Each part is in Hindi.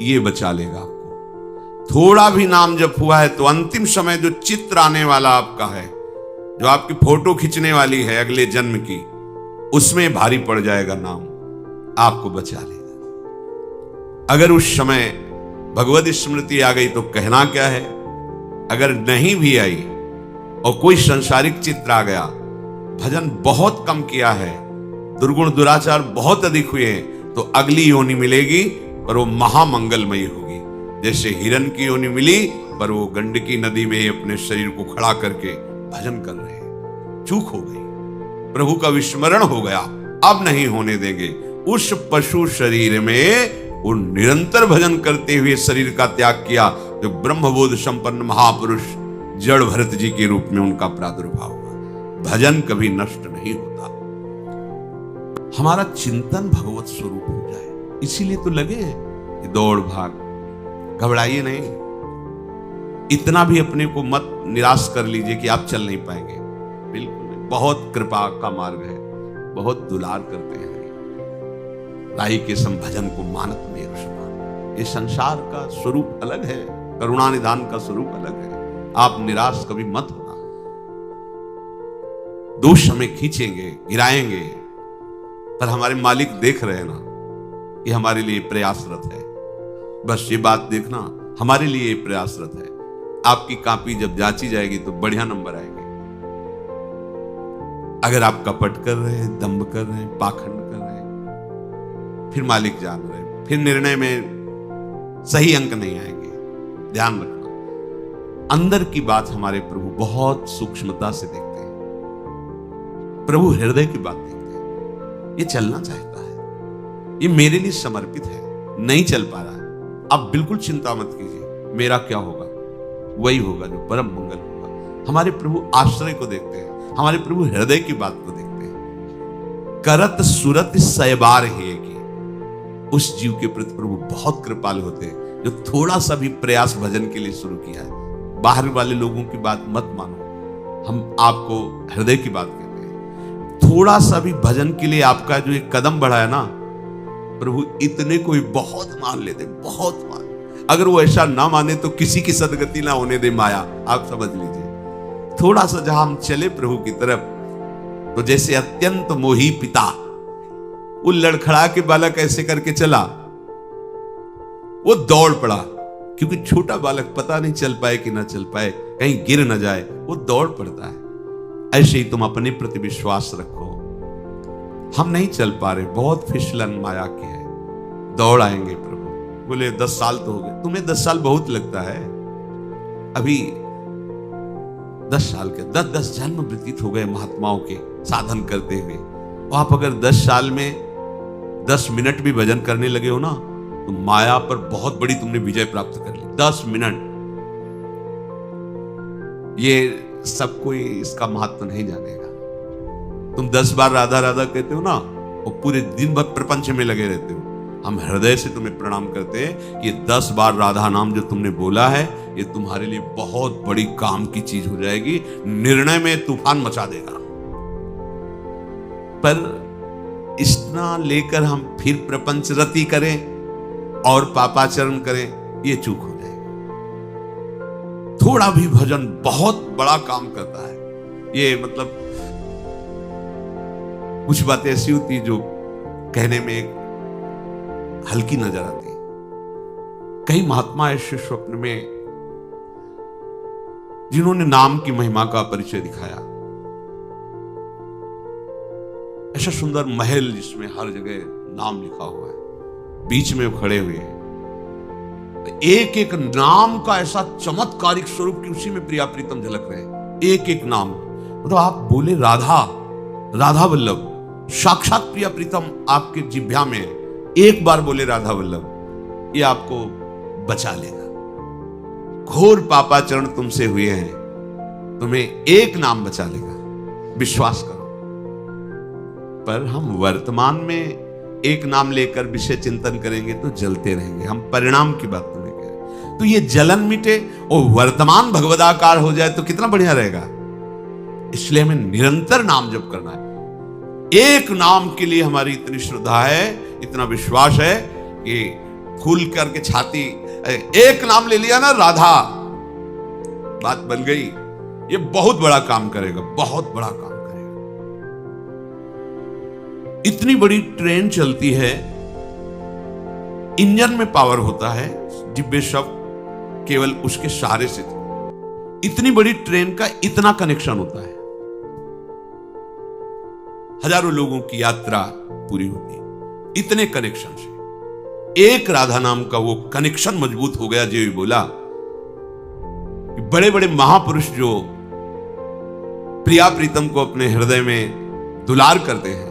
ये बचा लेगा आपको। थोड़ा भी नाम जप हुआ है तो अंतिम समय जो चित्र आने वाला आपका है, जो आपकी फोटो खींचने वाली है अगले जन्म की, उसमें भारी पड़ जाएगा नाम, आपको बचा लेगा। अगर उस समय भगवत स्मृति आ गई तो कहना क्या है, अगर नहीं भी आई और कोई संसारिक चित्र आ गया, भजन बहुत कम किया है, दुर्गुण दुराचार बहुत अधिक हुए हैं, तो अगली योनि मिलेगी पर वो महामंगलमयी होगी। जैसे हिरण की योनि मिली पर वो गंडकी नदी में अपने शरीर को खड़ा करके भजन कर रहे हैं। चूक हो गई, प्रभु का विस्मरण हो गया, अब नहीं होने देंगे। उस पशु शरीर में वो निरंतर भजन करते हुए शरीर का त्याग किया, जो ब्रह्मबोध संपन्न महापुरुष जड़ भरत जी के रूप में उनका प्रादुर्भाव हुआ। भजन कभी नष्ट नहीं होता, हमारा चिंतन भगवत स्वरूप हो जाए, इसीलिए तो लगे कि दौड़ भाग। घबराइए नहीं, इतना भी अपने को मत निराश कर लीजिए कि आप चल नहीं पाएंगे, बिल्कुल नहीं। बहुत कृपा का मार्ग है, बहुत दुलार करते हैं। राई के सम भजन को मानत में रुष्मान। ये संसार का स्वरूप अलग है, करुणा निधान का स्वरूप अलग है। आप निराश कभी मत होना। दोष हमें खींचेंगे, गिराएंगे, पर हमारे मालिक देख रहे हैं ना कि हमारे लिए प्रयासरत है। बस ये बात देखना, हमारे लिए प्रयासरत है। आपकी कॉपी जब जांची जाएगी तो बढ़िया नंबर आएंगे। अगर आप कपट कर रहे हैं, दंभ कर रहे हैं, पाखंड कर रहे हैं, फिर मालिक जान रहे हैं, फिर निर्णय में सही अंक नहीं आएंगे। ध्यान रखना, अंदर की बात हमारे प्रभु बहुत सूक्ष्मता से देखते हैं। प्रभु हृदय की बात देखते हैं। ये चलना चाहता है, ये मेरे लिए समर्पित है, नहीं चल पा रहा है, आप बिल्कुल चिंता मत कीजिए। मेरा क्या होगा, वही होगा जो परम मंगल होगा। हमारे प्रभु आश्रय को देखते हैं, हमारे प्रभु हृदय की बात को देखते हैं। करत सुरत सयबार है कि उस जीव के प्रति प्रभु बहुत कृपालु होते हैं, जो थोड़ा सा भी प्रयास भजन के लिए शुरू किया है। बाहर वाले लोगों की बात मत मानो, हम आपको हृदय की बात कहते हैं। थोड़ा सा भी भजन के लिए आपका जो एक कदम बढ़ा है ना, प्रभु इतने को ही बहुत मान लेते, बहुत मान। अगर वो ऐसा ना माने तो किसी की सदगति ना होने दे माया, आप समझ लीजिए। थोड़ा सा जहां हम चले प्रभु की तरफ, तो जैसे अत्यंत मोही पिता, वो लड़खड़ा के बालक ऐसे करके चला, वो दौड़ पड़ा, क्योंकि छोटा बालक पता नहीं चल पाए कि ना चल पाए, कहीं गिर ना जाए, वो दौड़ पड़ता है। ऐसे ही तुम अपने प्रति विश्वास रखो। हम नहीं चल पा रहे, बहुत फिसलन माया की है, दौड़ आएंगे प्रभु। बोले 10 साल तो हो गए, तुम्हें 10 साल बहुत लगता है, अभी 10 साल के 10 जन्म व्यतीत हो गए महात्माओं के साधन करते हुए। और आप अगर 10 साल में 10 मिनट भी भजन करने लगे हो ना, तो माया पर बहुत बड़ी तुमने विजय प्राप्त कर ली। 10 मिनट, ये सब कोई इसका महत्व नहीं जानेगा। तुम 10 बार राधा राधा कहते हो ना, और पूरे दिन भर प्रपंच में लगे रहते हो, हम हृदय से तुम्हें प्रणाम करते हैं कि 10 बार राधा नाम जो तुमने बोला है, ये तुम्हारे लिए बहुत बड़ी काम की चीज हो जाएगी, निर्णय में तूफान मचा देगा। पर इतना लेकर हम फिर प्रपंच रति करें और पापाचरण करें, ये चूक हो जाएगी। थोड़ा भी भजन बहुत बड़ा काम करता है। ये मतलब कुछ बातें ऐसी होती जो कहने में हल्की नजर आती। कई महात्मा ऐसे स्वप्न में जिन्होंने नाम की महिमा का परिचय दिखाया। ऐसा सुंदर महल जिसमें हर जगह नाम लिखा हुआ है, बीच में वो खड़े हुए हैं, एक एक नाम का ऐसा चमत्कारिक स्वरूप कि उसी में प्रिया प्रीतम झलक रहे। एक एक नाम, मतलब आप बोले राधा, राधा वल्लभ, साक्षात प्रिया प्रीतम आपके जिह्वा में है। एक बार बोले राधा वल्लभ, ये आपको बचा लेगा। घोर पापाचरण तुमसे हुए हैं, तुम्हें एक नाम बचा लेगा, विश्वास करो। पर हम वर्तमान में एक नाम लेकर विषय चिंतन करेंगे तो जलते रहेंगे। हम परिणाम की बात नहीं कह रहे। तो ये जलन मिटे और वर्तमान भगवदाकार हो जाए तो कितना बढ़िया रहेगा। इसलिए हमें निरंतर नाम जप करना है। एक नाम के लिए हमारी इतनी श्रद्धा है, इतना विश्वास है कि फूल करके छाती, एक नाम ले लिया ना राधा, बात बन गई। ये बहुत बड़ा काम करेगा, बहुत बड़ा काम करेगा। इतनी बड़ी ट्रेन चलती है, इंजन में पावर होता है, डिब्बे सब केवल उसके सहारे से। इतनी बड़ी ट्रेन का इतना कनेक्शन होता है, हजारों लोगों की यात्रा पूरी होती है इतने कनेक्शन से। एक राधा नाम का वो कनेक्शन मजबूत हो गया। जो बोला कि बड़े बड़े महापुरुष जो प्रिया प्रीतम को अपने हृदय में दुलार करते हैं,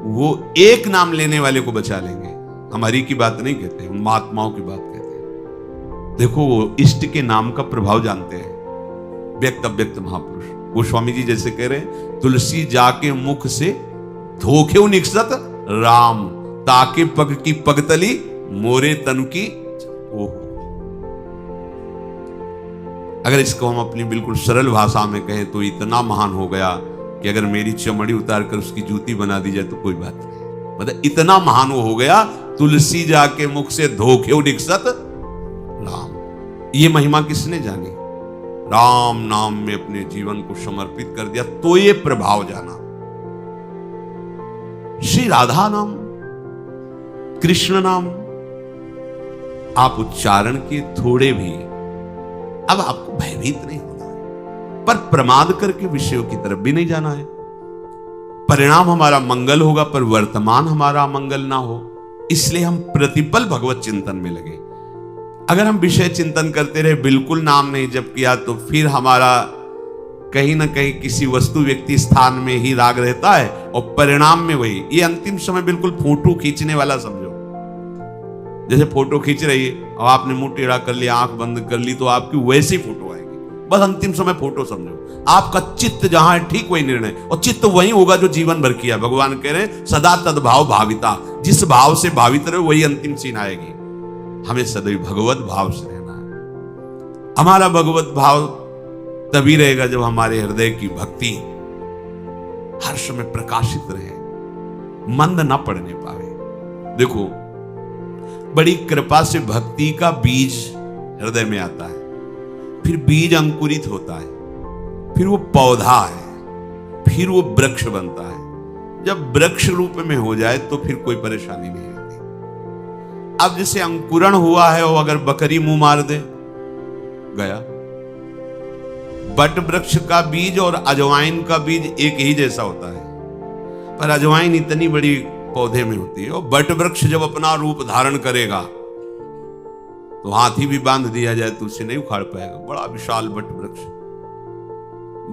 वो एक नाम लेने वाले को बचा लेंगे। हम हरि की बात नहीं कहते, हम महात्माओं की बात कहते हैं। देखो, वो इष्ट के नाम का प्रभाव जानते हैं व्यक्त अव्यक्त महापुरुष। वो स्वामी जी जैसे कह रहे हैं, तुलसी जाके मुख से धोखे निकसत राम, ताके पग की पगतली मोरे तनु की। ओहो, अगर इसको हम अपनी बिल्कुल सरल भाषा में कहें तो इतना महान हो गया कि अगर मेरी चमड़ी उतार कर उसकी जूती बना दी जाए तो कोई बात नहीं। मतलब इतना महान वो हो गया, तुलसी जाके मुख से धोखे निकसत राम। ये महिमा किसने जानी? राम नाम में अपने जीवन को समर्पित कर दिया तो ये प्रभाव जाना। श्री राधा नाम, कृष्ण नाम आप उच्चारण के थोड़े भी, अब आपको भयभीत नहीं होना है, पर प्रमाद करके विषयों की तरफ भी नहीं जाना है। परिणाम हमारा मंगल होगा पर वर्तमान हमारा मंगल ना हो, इसलिए हम प्रतिपल भगवत चिंतन में लगे। अगर हम विषय चिंतन करते रहे, बिल्कुल नाम नहीं जप किया, तो फिर हमारा कहीं ना कहीं किसी वस्तु व्यक्ति स्थान में ही राग रहता है और परिणाम में वही। ये अंतिम समय बिल्कुल फोटो खींचने वाला समझो। जैसे फोटो खींच रही है, अब आपने मुंह टेढ़ा कर लिया, आंख बंद कर ली, तो आपकी वैसी फोटो आएगी। बस अंतिम समय फोटो समझो। आपका चित्त जहां है ठीक वही निर्णय, और चित्त वही होगा जो जीवन भर किया। भगवान कह रहे हैं सदा तद्भाव भाविता, जिस भाव से भावित रहे वही अंतिम सीन आएगी। हमें सदैव भगवत भाव से रहना है। हमारा भगवत भाव तभी रहेगा जब हमारे हृदय की भक्ति हर समय प्रकाशित रहे, मंद ना पड़ने पावे। देखो, बड़ी कृपा से भक्ति का बीज हृदय में आता है, फिर बीज अंकुरित होता है, फिर वो पौधा है, फिर वो वृक्ष बनता है। जब वृक्ष रूप में हो जाए तो फिर कोई परेशानी नहीं होती। अब जैसे अंकुरण हुआ है, वो अगर बकरी मुंह मार दे गया। बट वृक्ष का बीज और अजवाइन का बीज एक ही जैसा होता है, पर अजवाइन इतनी बड़ी पौधे में होती है, और बट वृक्ष जब अपना रूप धारण करेगा तो हाथी भी बांध दिया जाए तो उसे नहीं उखाड़ पाएगा। बड़ा विशाल बट वृक्ष।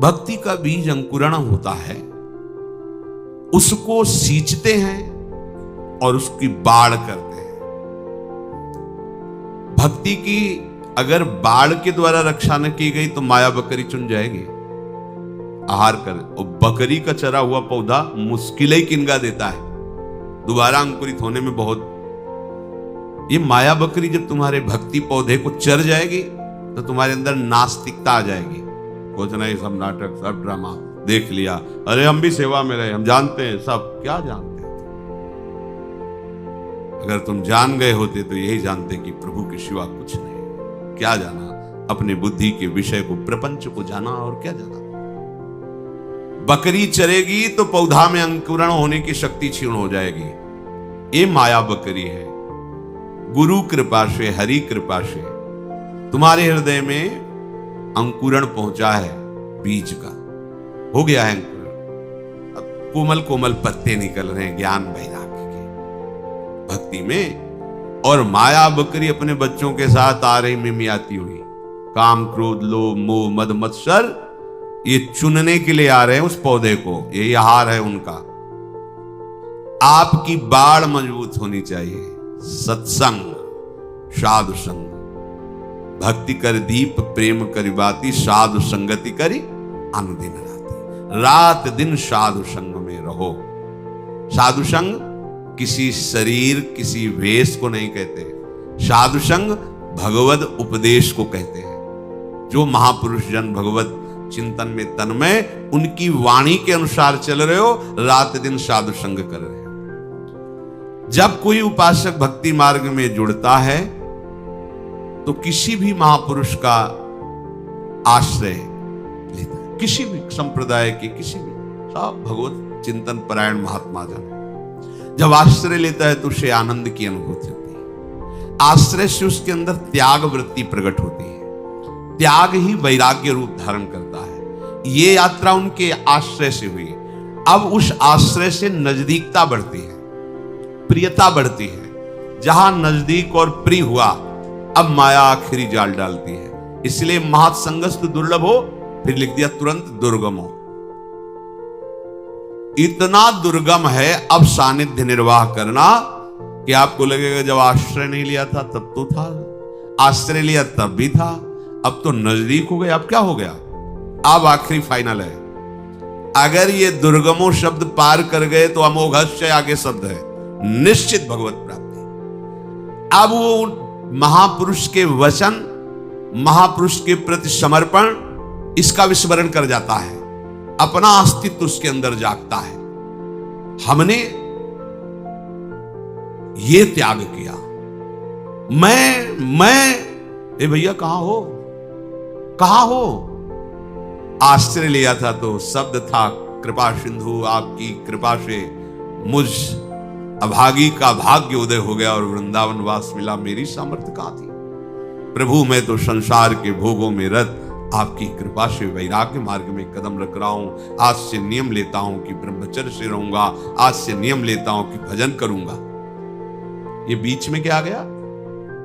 भक्ति का बीज अंकुरण होता है, उसको सींचते हैं और उसकी बाढ़ करते हैं। भक्ति की अगर बाढ़ के द्वारा रक्षा न की गई तो माया बकरी चुन जाएगी, आहार कर। और बकरी का चरा हुआ पौधा मुश्किल ही किनगा देता है, दोबारा अंकुरित होने में बहुत। ये माया बकरी जब तुम्हारे भक्ति पौधे को चर जाएगी तो तुम्हारे अंदर नास्तिकता आ जाएगी। कुछ नहीं, सब नाटक, सब ड्रामा देख लिया, अरे हम भी सेवा में रहे, हम जानते हैं सब। क्या जानते हैं? अगर तुम जान गए होते तो यही जानते कि प्रभु के सिवा कुछ नहीं। क्या जाना? अपने बुद्धि के विषय को, प्रपंच को जाना, और क्या जाना। बकरी चरेगी तो पौधा में अंकुरण होने की शक्ति क्षीण हो जाएगी। ये माया बकरी है। गुरु कृपा से, हरि कृपा से तुम्हारे हृदय में अंकुरण पहुंचा है, बीज का हो गया है अंकुरण। अब कोमल कोमल पत्ते निकल रहे हैं ज्ञान वैराग्य के भक्ति में। और माया बकरी अपने बच्चों के साथ आ रही मिमियाती हुई, काम क्रोध लोभ मोह मद मत्सर, ये चुनने के लिए आ रहे हैं उस पौधे को। यही आहार है उनका। आपकी बाढ़ मजबूत होनी चाहिए। सत्संग, साधु संग, भक्ति कर दीप प्रेम करी बाती, साधु संगति करी अनुदिन राती। रात दिन साधु संग में रहो। साधु संग किसी शरीर, किसी वेश को नहीं कहते। साधु संग भगवत उपदेश को कहते हैं। जो महापुरुष जन भगवत चिंतन में तन्मय, उनकी वाणी के अनुसार चल रहे हो, रात दिन साधु संग कर रहे हो। जब कोई उपासक भक्ति मार्ग में जुड़ता है तो किसी भी महापुरुष का आश्रय लेता है, किसी भी संप्रदाय के, किसी भी, सब भगवत चिंतन परायण महात्मा जन जब आश्रय लेता है तो उसे आनंद की अनुभूति होती है। आश्रय से उसके अंदर त्याग वृत्ति प्रकट होती है, त्याग ही वैराग्य रूप धारण करता है। ये यात्रा उनके आश्रय से हुई। अब उस आश्रय से नजदीकता बढ़ती है, प्रियता बढ़ती है। जहां नजदीक और प्रिय हुआ, अब माया आखिरी जाल डालती है। इसलिए महत्संगस्तु दुर्लभ हो, फिर लिख दिया तुरंत दुर्गम हो। इतना दुर्गम है अब सानिध्य निर्वाह करना कि आपको लगेगा जब आश्रय नहीं लिया था तब तो था, आश्रय लिया तब भी था, अब तो नजदीक हो गया। अब क्या हो गया? अब आखिरी फाइनल है। अगर ये दुर्गमो शब्द पार कर गए तो अमोघस्य आगे शब्द है, निश्चित भगवत प्राप्ति। अब वो महापुरुष के वचन, महापुरुष के प्रति समर्पण, इसका विस्मरण कर जाता है, अपना अस्तित्व उसके अंदर जागता है। हमने ये त्याग किया, मैं भैया कहां हो, कहां हो? आश्रय लिया था तो शब्द था कृपा सिंधु, आपकी कृपा से मुझ अभागी का भाग्य उदय हो गया और वृंदावन वास मिला। मेरी सामर्थ्य कहां थी? प्रभु मैं तो संसार के भोगों में रत, आपकी कृपा से वैराग्य मार्ग में कदम रख रहा हूं। आज से नियम लेता हूं कि ब्रह्मचर्य से रहूंगा, आज से नियम लेता हूं कि भजन करूंगा। ये बीच में क्या आ गया?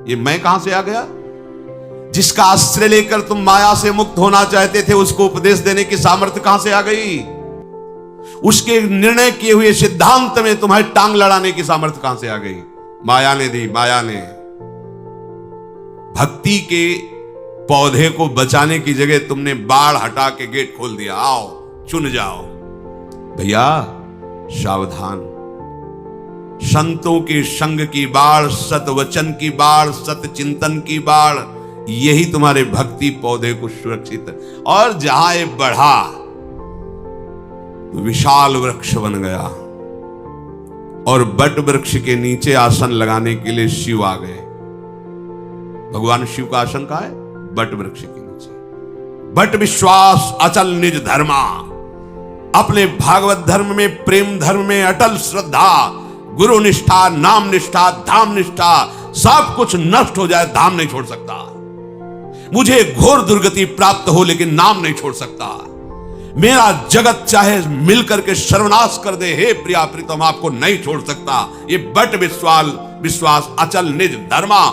ये मैं कहां से आ गया? जिसका आश्रय लेकर तुम माया से मुक्त होना चाहते थे, उसको उपदेश देने की सामर्थ्य कहां से आ गई? उसके निर्णय किए हुए सिद्धांत में तुम्हारी टांग लड़ाने की सामर्थ्य कहां से आ गई? माया ने दी, माया ने। भक्ति के पौधे को बचाने की जगह तुमने बाढ़ हटा के गेट खोल दिया, आओ चुन जाओ। भैया सावधान, संतों के संग की बाढ़, सतवचन की बाढ़, सत चिंतन की बाढ़, यही तुम्हारे भक्ति पौधे को सुरक्षित। और जहां ये बढ़ा तो विशाल वृक्ष बन गया और बट वृक्ष के नीचे आसन लगाने के लिए शिव आ गए। भगवान शिव का आसन कहां है? बट वृक्ष के नीचे। बट विश्वास अचल निज धर्मा, अपने भागवत धर्म में, प्रेम धर्म में अटल श्रद्धा, गुरु निष्ठा, नाम निष्ठा, धाम निष्ठा, सब कुछ नष्ट हो जाए, धाम नहीं छोड़ सकता। मुझे घोर दुर्गति प्राप्त हो लेकिन नाम नहीं छोड़ सकता। मेरा जगत चाहे मिलकर के सर्वनाश कर दे, हे प्रिया प्रीतम आपको नहीं छोड़ सकता। ये बट विश्वास अचल निज धर्मा।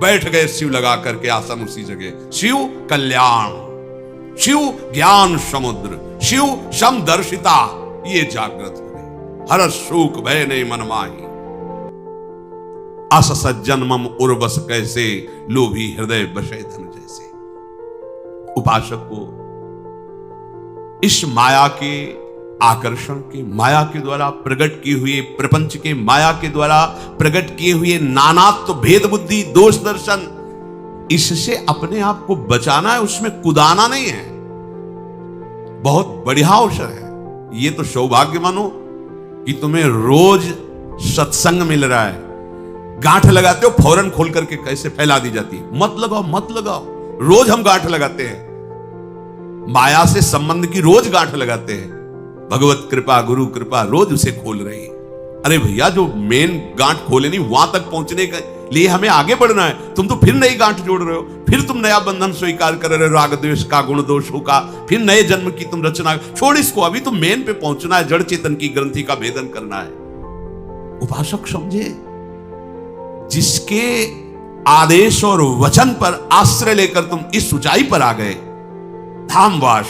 बैठ गए शिव लगा करके आसन उसी जगह। शिव कल्याण, शिव ज्ञान समुद्र, शिव समदर्शिता, ये जागृत हो गए। हर शोक भय नहीं मन माही, अस सज्जन मम उर्वस कैसे, लोभी हृदय बसे धन जैसे। उपासक को इस माया के आकर्षण के, माया के द्वारा प्रकट किए हुए प्रपंच के, माया के द्वारा प्रकट किए हुए नानात्व, भेद बुद्धि, दोष दर्शन, इससे अपने आप को बचाना है, उसमें कुदाना नहीं है। बहुत बढ़िया अवसर है। ये तो सौभाग्य मानो कि तुम्हें रोज सत्संग मिल रहा है। गांठ लगाते हो फौरन खोल करके कैसे फैला दी जाती है, मत लगाओ मत लगाओ। रोज हम गांठ लगाते हैं, माया से संबंध की रोज गांठ लगाते हैं। भगवत कृपा, गुरु कृपा रोज उसे खोल रही है। अरे भैया जो मेन गांठ खोले नहीं, वहां तक पहुंचने के लिए हमें आगे बढ़ना है। तुम तो फिर नई गांठ जोड़ रहे हो, फिर तुम नया बंधन स्वीकार कर रहे हो, राग द्वेष का, गुण दोषों का, फिर नए जन्म की तुम रचना। छोड़ इसको, अभी तो मेन पे पहुंचना है, जड़ चेतन की ग्रंथि का भेदन करना है। उपासक समझे, जिसके आदेश और वचन पर आश्रय लेकर तुम इस ऊंचाई पर आ गए, धामवास,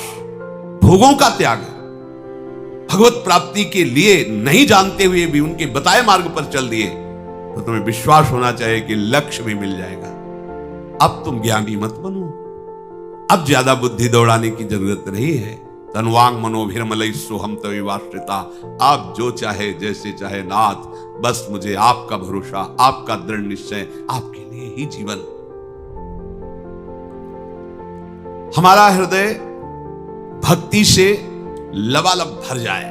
भोगों का त्याग, भगवत प्राप्ति के लिए नहीं जानते हुए भी उनके बताए मार्ग पर चल दिए, तो तुम्हें विश्वास होना चाहिए कि लक्ष्य भी मिल जाएगा। अब तुम ज्ञानी मत बनो, अब ज्यादा बुद्धि दौड़ाने की जरूरत नहीं है। तन्वांग मनोभिरमलई सोहम तविवाश्रिता, आप जो चाहे जैसे चाहे नाथ, बस मुझे आपका भरोसा, आपका दृढ़ निश्चय, आपके लिए ही जीवन। हमारा हृदय भक्ति से लबालब भर जाए।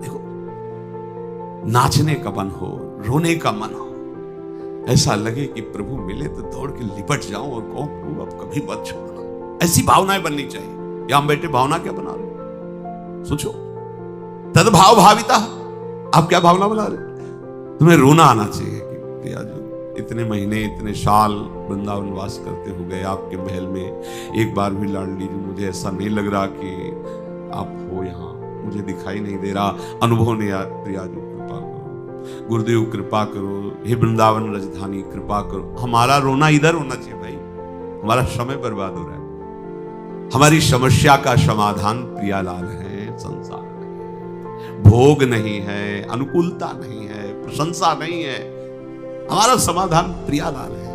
देखो नाचने का मन हो, रोने का मन हो, ऐसा लगे कि प्रभु मिले तो दौड़ के लिपट जाऊं और कहूं प्रभु अब कभी मत छोड़ना। ऐसी भावनाएं बननी चाहिए। या हम बैठे भावना क्या बना रहे, सोचो। तद्भाव भाविता, आप क्या भावना बना रहे? तुम्हें रोना आना चाहिए कि प्रिया जो इतने महीने इतने साल वृंदावन वास करते हो गए आपके महल में, एक बार भी लाडली जी मुझे ऐसा नहीं लग रहा कि आप हो यहाँ, मुझे दिखाई नहीं दे रहा, अनुभव नहीं आ। प्रिया जी कृपा करो, गुरुदेव कृपा करो, हे वृंदावन राजधानी कृपा करो। हमारा रोना इधर होना चाहिए भाई, हमारा समय बर्बाद हो रहा है। हमारी समस्या का समाधान प्रियालाल है, संसार नहीं, भोग नहीं है, अनुकूलता नहीं है, प्रशंसा नहीं है। हमारा समाधान प्रियालाल है।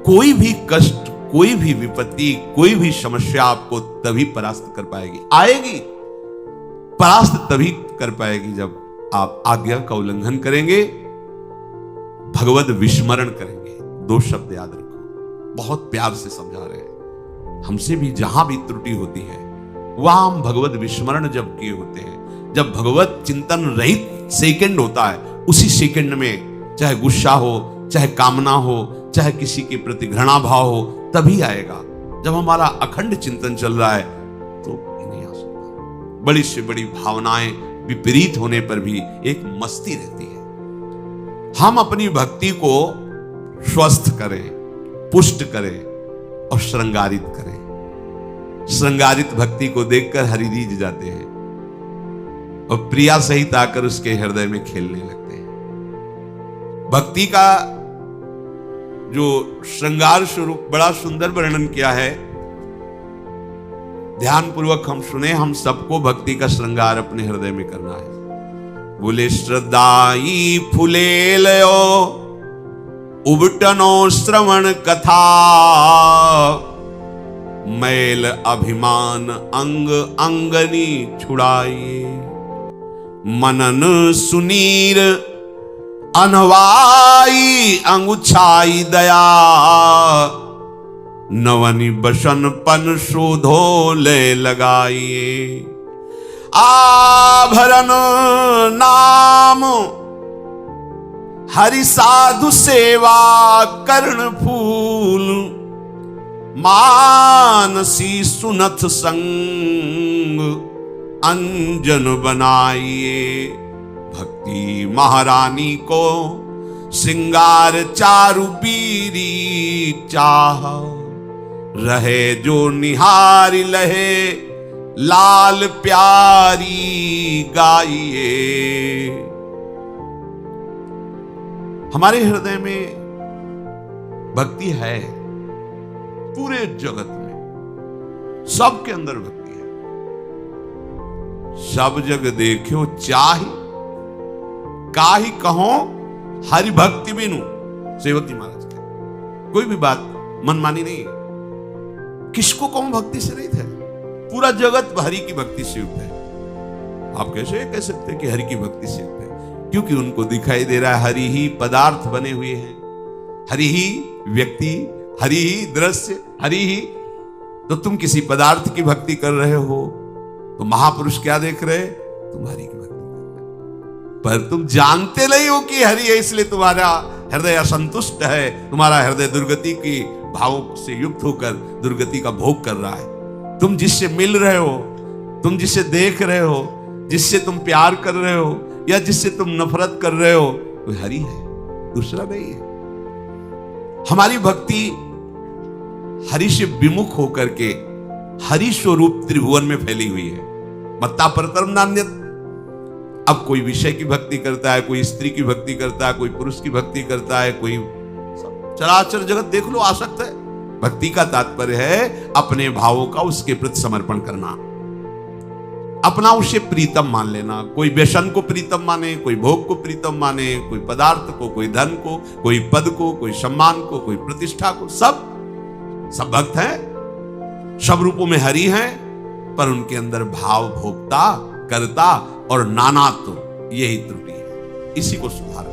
कोई भी कष्ट, कोई भी विपत्ति, कोई भी समस्या आपको तभी परास्त कर पाएगी, आएगी परास्त तभी कर पाएगी जब आप आज्ञा का उल्लंघन करेंगे, भगवत विस्मरण करेंगे। दो शब्द याद रखो, बहुत प्यार से समझा रहे हैं। हमसे भी जहां भी त्रुटि होती है वहां हम भगवत विस्मरण जब किए होते हैं, जब भगवत चिंतन रहित सेकंड होता है, उसी सेकंड में चाहे गुस्सा हो, चाहे कामना हो, चाहे किसी के प्रति घृणा भाव हो, तभी आएगा। जब हमारा अखंड चिंतन चल रहा है तो नहीं आ सकता। बड़ी से बड़ी भावनाएं विपरीत होने पर भी एक मस्ती रहती है। हम अपनी भक्ति को स्वस्थ करें, पुष्ट करें और श्रृंगारित करें। श्रृंगारित भक्ति को देखकर हरि रीझ जाते हैं और प्रिया सहित आकर उसके हृदय में खेलने लगते हैं। भक्ति का जो श्रृंगार स्वरूप बड़ा सुंदर वर्णन किया है, ध्यान पूर्वक हम सुने। हम सबको भक्ति का श्रृंगार अपने हृदय में करना है। बोले श्रद्धाई फुले लयो उबटनो श्रवण कथा, मैल अभिमान अंग अंगनी छुड़ाइए, मनन सुनीर अनवाई अंगुछाई दया, नवनी बसन पन शोधो ले लगाइए, आभरण नाम हरि साधु सेवा कर्ण फूल, मानसी सुनथ संग अंजन बनाइए, भक्ति महारानी को सिंगार चारु पीरी चाह, रहे जो निहारी लहे लाल प्यारी गाइए। हमारे हृदय में भक्ति है, पूरे जगत में सबके अंदर भक्ति है। सब जग देखो चाहि काहि कहो हरि भक्ति बिनु, सेवक जी महाराज के। कोई भी बात मनमानी नहीं है। किसको कौन भक्ति से रहित है? पूरा जगत हरि की भक्ति से युक्त है। आप कैसे कह सकते हैं कि हरि की भक्ति से युक्त है? क्योंकि उनको दिखाई दे रहा है हरि ही पदार्थ बने हुए हैं, हरि ही व्यक्ति, हरि ही दृश्य, हरि ही। तो तुम किसी पदार्थ की भक्ति कर रहे हो तो महापुरुष क्या देख रहे? तुम हरि की भक्ति कर रहे, पर तुम जानते नहीं हो कि हरि है, इसलिए तुम्हारा हृदय असंतुष्ट है, तुम्हारा हृदय दुर्गति की भावों से युक्त होकर दुर्गति का भोग कर रहा है। तुम जिससे मिल रहे हो, तुम जिससे देख रहे हो, जिससे तुम प्यार कर रहे हो या जिससे तुम नफरत कर रहे हो, वो हरि है, दूसरा नहीं है। हमारी भक्ति हरि से विमुख होकर के हरि स्वरूप त्रिभुवन में फैली हुई है। मत्ता परतरम नान्यत्। अब कोई विषय की भक्ति करता है, कोई स्त्री की भक्ति करता है, कोई पुरुष की भक्ति करता है, कोई चराचर जगत देख लो आसक्त है। भक्ति का तात्पर्य है अपने भावों का उसके प्रति समर्पण करना, अपना उसे प्रीतम मान लेना। कोई व्यसन को प्रीतम माने, कोई भोग को प्रीतम माने, कोई पदार्थ को, कोई धन को, कोई पद को, कोई सम्मान को, कोई प्रतिष्ठा को। सब भक्त हैं, सब रूपों में हरि हैं, पर उनके अंदर भाव, भोक्ता, कर्ता और नानात्व, यही त्रुटि है। इसी को सुधार